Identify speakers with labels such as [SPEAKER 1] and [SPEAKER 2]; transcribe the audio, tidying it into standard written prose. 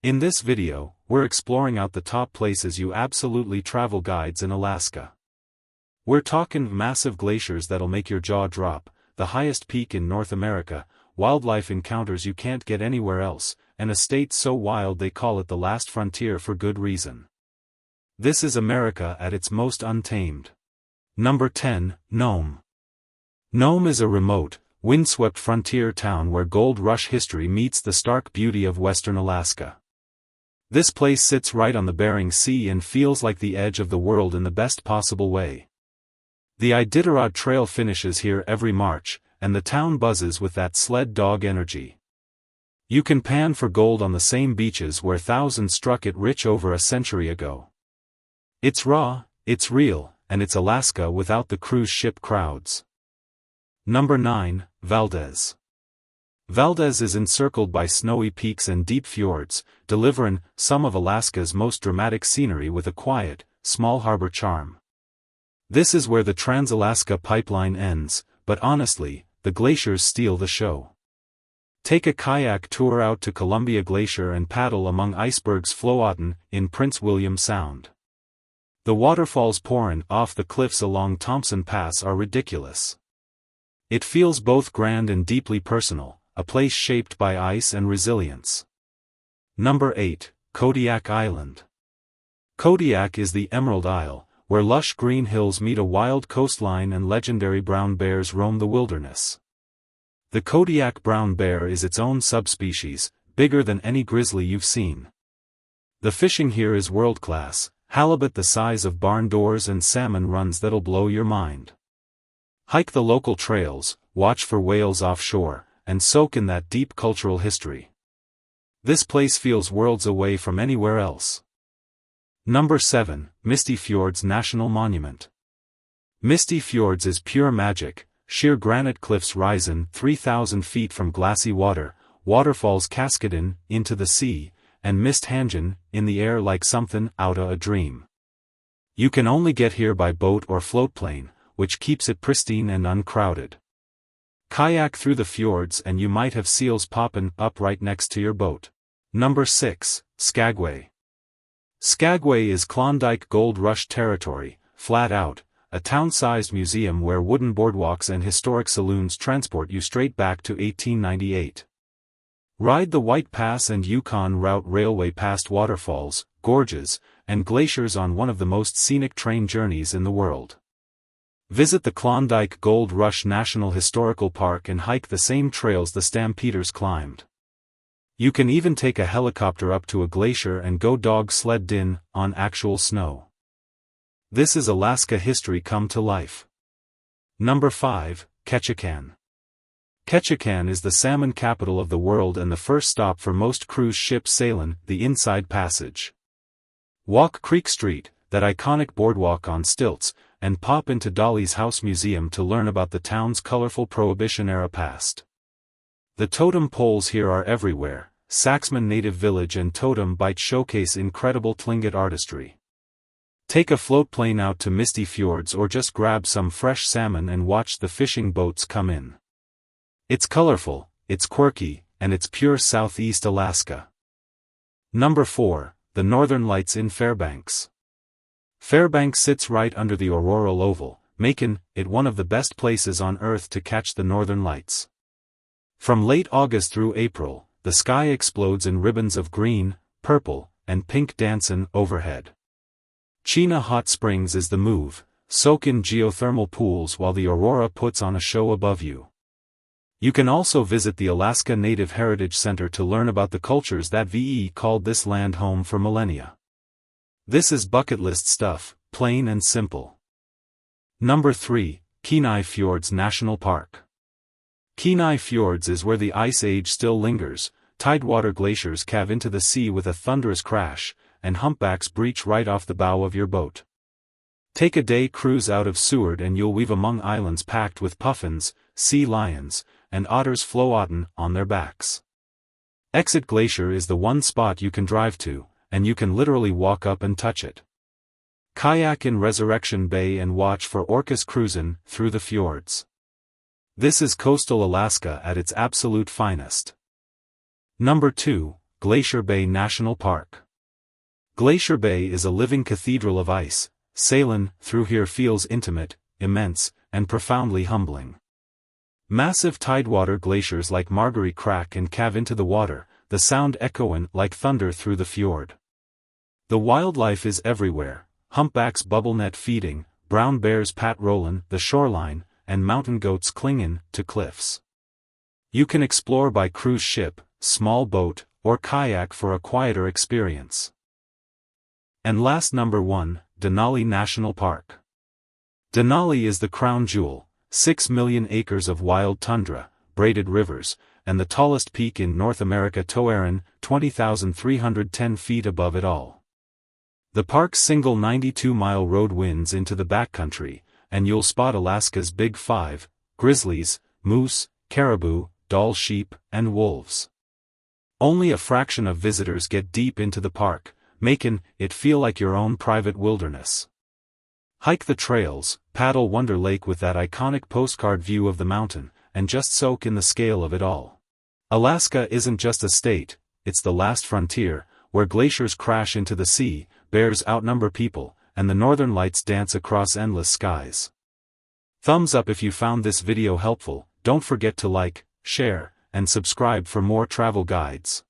[SPEAKER 1] In this video, we're exploring out the top places you absolutely travel guides in Alaska. We're talking massive glaciers that'll make your jaw drop, the highest peak in North America, wildlife encounters you can't get anywhere else, and a state so wild they call it the last frontier for good reason. This is America at its most untamed. Number 10, Nome. Nome is a remote, windswept frontier town where gold rush history meets the stark beauty of western Alaska. This place sits right on the Bering Sea and feels like the edge of the world in the best possible way. The Iditarod Trail finishes here every March, and the town buzzes with that sled dog energy. You can pan for gold on the same beaches where thousands struck it rich over a century ago. It's raw, it's real, and it's Alaska without the cruise ship crowds. Number 9, Valdez. Valdez is encircled by snowy peaks and deep fjords, delivering some of Alaska's most dramatic scenery with a quiet, small harbor charm. This is where the Trans-Alaska Pipeline ends, but honestly, the glaciers steal the show. Take a kayak tour out to Columbia Glacier and paddle among icebergs floating in Prince William Sound. The waterfalls pouring off the cliffs along Thompson Pass are ridiculous. It feels both grand and deeply personal, a place shaped by ice and resilience. Number 8, Kodiak Island. Kodiak is the Emerald Isle, where lush green hills meet a wild coastline and legendary brown bears roam the wilderness. The Kodiak brown bear is its own subspecies, bigger than any grizzly you've seen. The fishing here is world-class, halibut the size of barn doors and salmon runs that'll blow your mind. Hike the local trails, watch for whales offshore, and soak in that deep cultural history. This place feels worlds away from anywhere else. Number 7, Misty Fjords National Monument. Misty Fjords is pure magic, sheer granite cliffs rising 3,000 feet from glassy water, waterfalls cascading into the sea, and mist hanging in the air like something outta a dream. You can only get here by boat or floatplane, which keeps it pristine and uncrowded. Kayak through the fjords and you might have seals popping up right next to your boat. Number 6, Skagway. Skagway is Klondike Gold Rush territory, flat out, a town-sized museum where wooden boardwalks and historic saloons transport you straight back to 1898. Ride the White Pass and Yukon Route Railway past waterfalls, gorges, and glaciers on one of the most scenic train journeys in the world. Visit the Klondike Gold Rush National Historical Park and hike the same trails the Stampeders climbed. You can even take a helicopter up to a glacier and go dog sledding on actual snow. This is Alaska history come to life. Number 5, Ketchikan. Ketchikan is the salmon capital of the world and the first stop for most cruise ships sailing the Inside Passage. Walk Creek Street, that iconic boardwalk on stilts, and pop into Dolly's House Museum to learn about the town's colorful Prohibition-era past. The totem poles here are everywhere. Saxman Native Village and Totem Bite showcase incredible Tlingit artistry. Take a floatplane out to Misty Fjords or just grab some fresh salmon and watch the fishing boats come in. It's colorful, it's quirky, and it's pure Southeast Alaska. Number 4, the Northern Lights in Fairbanks. Fairbanks sits right under the auroral oval, making it one of the best places on Earth to catch the northern lights. From late August through April, the sky explodes in ribbons of green, purple, and pink dancing overhead. Chena Hot Springs is the move, soak in geothermal pools while the aurora puts on a show above you. You can also visit the Alaska Native Heritage Center to learn about the cultures that VE called this land home for millennia. This is bucket list stuff, plain and simple. Number 3, Kenai Fjords National Park. Kenai Fjords is where the Ice Age still lingers, tidewater glaciers calve into the sea with a thunderous crash, and humpbacks breach right off the bow of your boat. Take a day cruise out of Seward and you'll weave among islands packed with puffins, sea lions, and otters floating on their backs. Exit Glacier is the one spot you can drive to, and you can literally walk up and touch it. Kayak in Resurrection Bay and watch for orcas cruising through the fjords. This is coastal Alaska at its absolute finest. Number 2, Glacier Bay National Park. Glacier Bay is a living cathedral of ice. Sailing through here feels intimate, immense, and profoundly humbling. Massive tidewater glaciers like Margery crack and cave into the water, the sound echoing like thunder through the fjord. The wildlife is everywhere, humpbacks bubblenet feeding, brown bears pat-rolling the shoreline, and mountain goats clinging to cliffs. You can explore by cruise ship, small boat, or kayak for a quieter experience. And last, number 1, Denali National Park. Denali is the crown jewel, 6 million acres of wild tundra, braided rivers, and the tallest peak in North America, Toaran, 20,310 feet above it all. The park's single 92-mile road winds into the backcountry, and you'll spot Alaska's Big Five: grizzlies, moose, caribou, Dall sheep, and wolves. Only a fraction of visitors get deep into the park, making it feel like your own private wilderness. Hike the trails, paddle Wonder Lake with that iconic postcard view of the mountain, and just soak in the scale of it all. Alaska isn't just a state, it's the last frontier, where glaciers crash into the sea, bears outnumber people, and the northern lights dance across endless skies. Thumbs up if you found this video helpful. Don't forget to like, share, and subscribe for more travel guides.